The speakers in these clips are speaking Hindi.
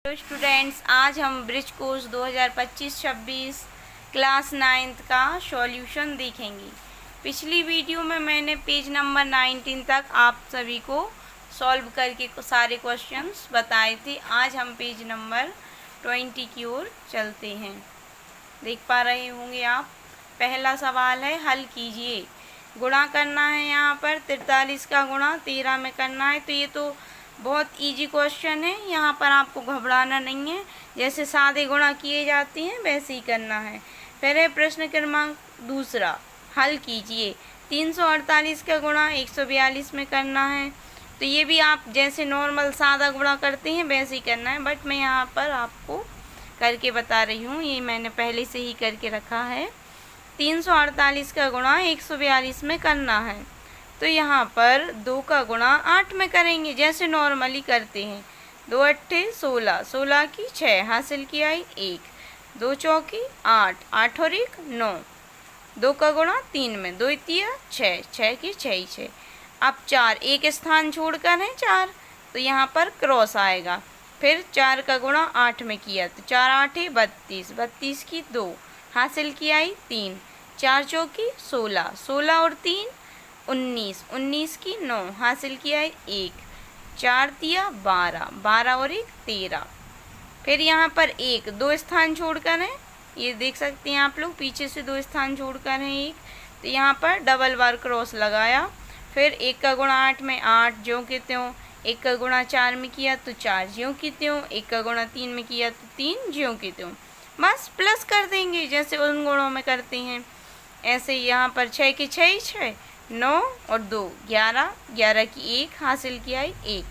हेलो स्टूडेंट्स, आज हम ब्रिज कोर्स 2025-26 क्लास 9th का सॉल्यूशन देखेंगे। पिछली वीडियो में मैंने पेज नंबर 19 तक आप सभी को सॉल्व करके सारे क्वेश्चंस बताए थे। आज हम पेज नंबर 20 की ओर चलते हैं। देख पा रहे होंगे आप। पहला सवाल है, हल कीजिए। गुणा करना है, यहाँ पर 43 का गुणा 13 में करना है। तो ये तो बहुत इजी क्वेश्चन है, यहाँ पर आपको घबराना नहीं है। जैसे सादे गुणा किए जाते हैं वैसे ही करना है। फिर है प्रश्न क्रमांक दूसरा, हल कीजिए। 348 का गुणा 142 में करना है। तो ये भी आप जैसे नॉर्मल सादा गुणा करते हैं वैसे ही करना है, बट मैं यहाँ पर आपको करके बता रही हूँ। ये मैंने पहले से ही करके रखा है। 348 का गुणा 142 में करना है। तो यहाँ पर 2 का गुणा 8 में करेंगे, जैसे नॉर्मली करते हैं। 2 अट्ठे 16, 16 की 6 हासिल किया 1, 2 चौकी 8, 8 और 1 9। 2 का गुणा 3 में, 2 तिया 6, 6 की 6 6। अब 4 एक स्थान छोड़कर है 4, तो यहाँ पर क्रॉस आएगा। फिर 4 का गुणा 8 में किया, तो 4 8 32, 32 की 2 हासिल किया 3, 4 चौकी 16, 16 और 3 19, 19 की 9 हासिल किया 1, 4 तिया 12, 12 और 1 13। फिर यहाँ पर 1 2 स्थान छोड़कर है, ये देख सकते हैं आप लोग, पीछे से 2 स्थान छोड़कर है 1, तो यहाँ पर डबल बार क्रॉस लगाया। फिर 1 का गुणा 8 में 8 ज्यों के त्यों, 1 का गुणा 4 में किया तो 4 ज्यों की त्यों, 1 का गुणा 3 में किया तो 3 ज्यों के त्यों। बस प्लस कर देंगे जैसे उन गुणों में करते हैं। ऐसे यहाँ पर 6 की 6 ही 6, 9 और 2 11, 11 की 1 हासिल किया 1,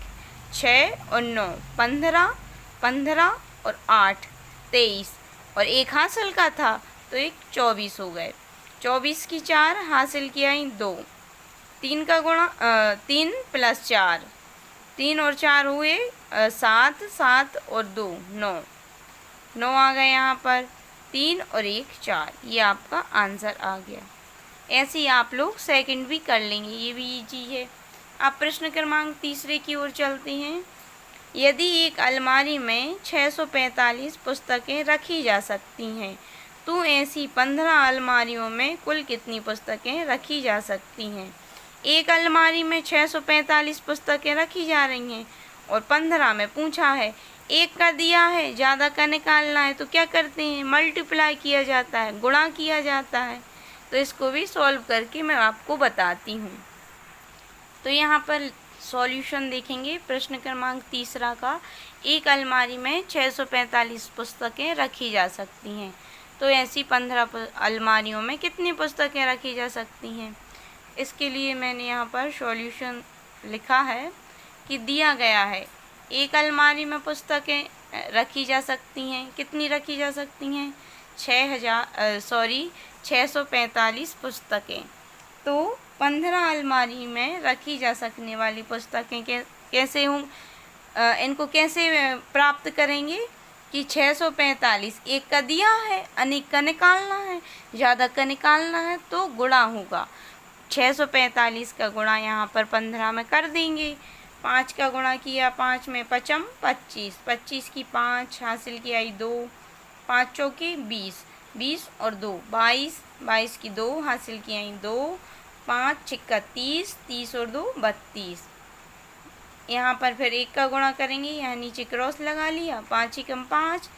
6 और 9 15, 15 और 8 23 और 1 हासिल का था तो 1 24 हो गए। 24 की 4 हासिल किया 2, 3 का गुणा 3 प्लस 4, 3 और 4 हुए 7, 7 और 2 9, 9 आ गए यहाँ पर, 3 और 1 4। ये आपका आंसर आ गया। ऐसे ही आप लोग सेकंड भी कर लेंगे, ये भी इजी है। अब प्रश्न क्रमांक तीसरे की ओर चलते हैं। यदि एक अलमारी में 645 पुस्तकें रखी जा सकती हैं, तो ऐसी 15 अलमारियों में कुल कितनी पुस्तकें रखी जा सकती हैं? एक अलमारी में 645 पुस्तकें रखी जा रही हैं और 15 में पूछा है। एक का दिया है, ज़्यादा का निकालना है, तो क्या करते हैं? मल्टीप्लाई किया जाता है, गुणा किया जाता है। तो इसको भी सॉल्व करके मैं आपको बताती हूँ। तो यहाँ पर सॉल्यूशन देखेंगे प्रश्न क्रमांक तीसरा का। एक अलमारी में 645 पुस्तकें रखी जा सकती हैं, तो ऐसी 15 अलमारियों में कितनी पुस्तकें रखी जा सकती हैं? इसके लिए मैंने यहाँ पर सॉल्यूशन लिखा है कि दिया गया है एक अलमारी में पुस्तकें रखी जा सकती हैं। कितनी रखी जा सकती हैं? 645 पुस्तकें। तो 15 अलमारी में रखी जा सकने वाली पुस्तकें कैसे हों, इनको कैसे प्राप्त करेंगे कि 645 एक का दिया है, अनेक का निकालना है, ज़्यादा का निकालना है तो गुणा होगा। 645 का गुणा यहाँ पर 15 में कर देंगे। 5 का गुणा किया 5 में 5 25, 25 की 5 हासिल किया 2, 5 चौके 20, 20 और 2 22, 22 की 2 हासिल किया 2, 5 छिक्का 30, 30 और 2 32। यहाँ पर फिर 1 का गुणा करेंगे, यहाँ नीचे क्रॉस लगा लिया। 5 एकम 5,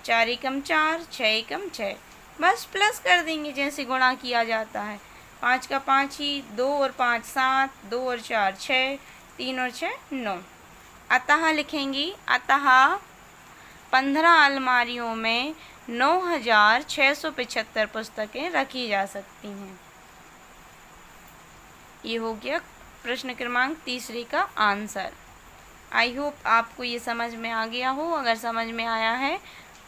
4 एकम 4, 6 एकम 6। बस प्लस कर देंगे जैसे गुणा किया जाता है। 5 का 5 ही, 2 और 5 7, 2 और 4 6, 3 और 6 9। अतः लिखेंगे, अतः 15 अलमारियों में 9675 पुस्तकें रखी जा सकती हैं। ये हो गया प्रश्न क्रमांक तीसरे का आंसर। आई होप आपको ये समझ में आ गया हो। अगर समझ में आया है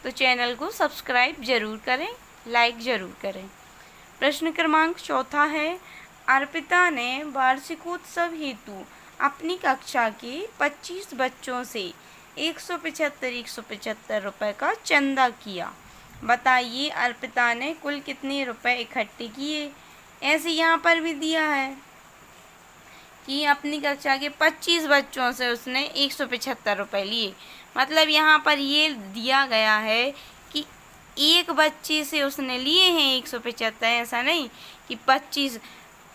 तो चैनल को सब्सक्राइब जरूर करें, लाइक ज़रूर करें। प्रश्न क्रमांक चौथा है, अर्पिता ने वार्षिकोत्सव हेतु अपनी कक्षा के 25 बच्चों से 175 रुपये का चंदा किया। बताइए अर्पिता ने कुल कितने रुपए इकट्ठे किए? ऐसे यहाँ पर भी दिया है कि अपनी कक्षा के 25 बच्चों से उसने 175 रुपये लिए। मतलब यहाँ पर ये दिया गया है कि एक बच्चे से उसने लिए हैं 175, ऐसा नहीं कि 25,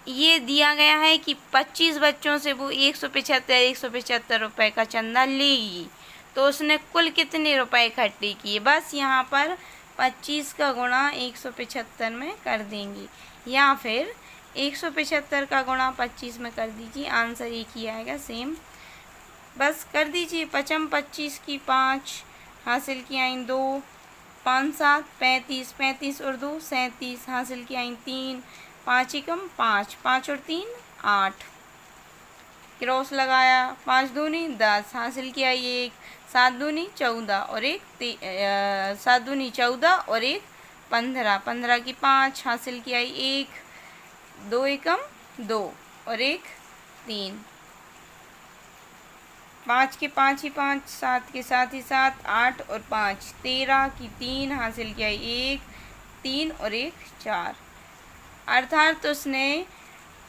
ये दिया गया है कि 25 बच्चों से वो 175 रुपये का चंदा लेगी। तो उसने कुल कितने रुपए इकट्ठे किए, बस यहाँ पर 25 का गुणा 175 में कर देंगे, या फिर 175 का गुणा 25 में कर दीजिए, आंसर एक ही आएगा सेम। बस कर दीजिए, 25 की 5 हासिल की आई 2, 5 7 35, 35 और 2 37 हासिल की आई 3, 5 एकम 5, 5 और 3 8, क्रॉस लगाया, 5 दूनी 10 हासिल की आई 1, 7 दूनी 14 और 1 7 दूनी 14 और 1 15, 15 की 5 हासिल की आई 1, 2 एकम 2 और 1 3, 5 के 5 ही 5, 7 के 7 ही 7, 8 और 5 13 की 3 हासिल किया 1 3 और 1 4। अर्थात उसने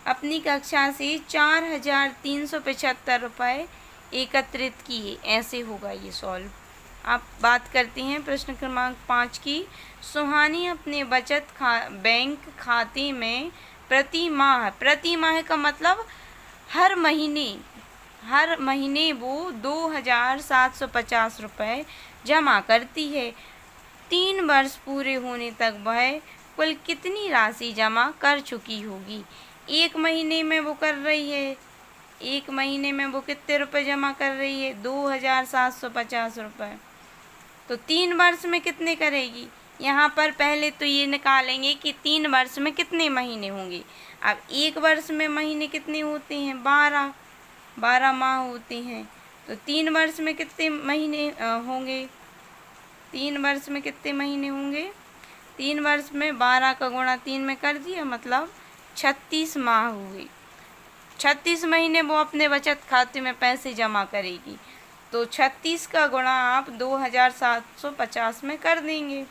अपनी कक्षा से 4,375 रुपये एकत्रित किए। ऐसे होगा ये सॉल्व। आप बात करते हैं प्रश्न क्रमांक 5 की। सुहानी अपने बचत बैंक खाते में प्रति माह का मतलब हर महीने वो 2,750 रुपये जमा करती है। 3 वर्ष पूरे होने तक वह कुल कितनी राशि जमा कर चुकी होगी। एक महीने में वो कर रही है, एक महीने में वो कितने रुपए जमा कर रही है, 2,750 रुपये। तो 3 वर्ष में कितने करेगी। यहाँ पर पहले तो ये निकालेंगे कि 3 वर्ष में कितने महीने होंगे। अब 1 वर्ष में महीने कितने होते हैं, 12 माह होते हैं। तो 3 वर्ष में कितने महीने होंगे, 3 वर्ष में कितने महीने होंगे, 3 वर्ष में 12 का गुणा 3 में कर दिया, मतलब 36 माह हुए। 36 महीने वो अपने बचत खाते में पैसे जमा करेगी। तो 36 का गुणा आप 2,750 में कर देंगे।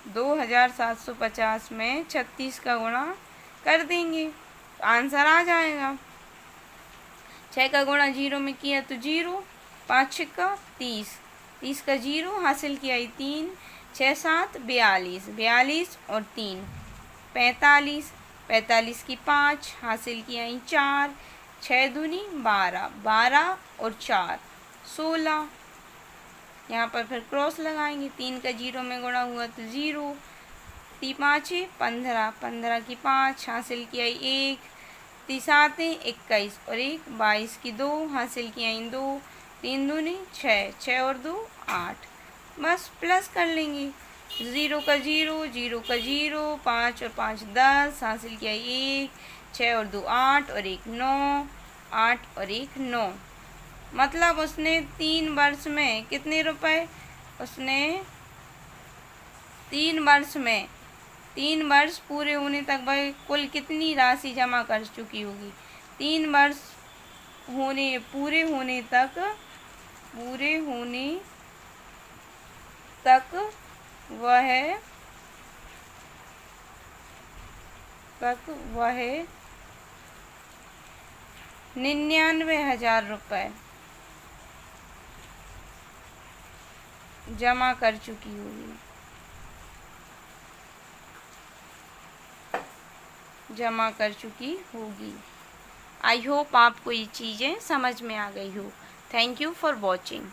2,750 में 36 का गुणा कर देंगे, आंसर आ जाएगा। 6 का गुणा 0 में किया तो 0, 5 6 30, 30 का 0 हासिल किया 3, 6 7 42, 42 और 3 45, 45 की 5 हासिल किया 4, 6 दूनी 12, 12 और 4 16। यहाँ पर फिर क्रॉस लगाएंगे, 3 का 0 में गुणा हुआ तो 0, 3 5 15, 15 की 5 हासिल किया 1, 3 7 21 और 1 22 की 2 हासिल किया 2, 3 दूनी 6, 6 और 2 8। बस प्लस कर लेंगे, 0 का 0, 0 का 0, 5 और 5 10 हासिल किया 1, 6 और 2 8 और 1 9, 8 और 1 9। मतलब उसने 3 वर्ष में कितने रुपए, उसने 3 वर्ष में 3 वर्ष पूरे होने तक वह कुल कितनी राशि जमा कर चुकी होगी। 3 वर्ष पूरे होने तक वह 99,000 रुपये जमा कर चुकी होगी, आई होप आपको ये चीज़ें समझ में आ गई हो। Thank you for watching.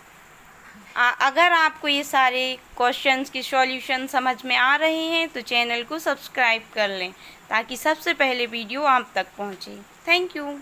अगर आपको ये सारे क्वेश्चंस के सॉल्यूशन समझ में आ रहे हैं तो चैनल को सब्सक्राइब कर लें ताकि सबसे पहले वीडियो आप तक पहुंचे। Thank you.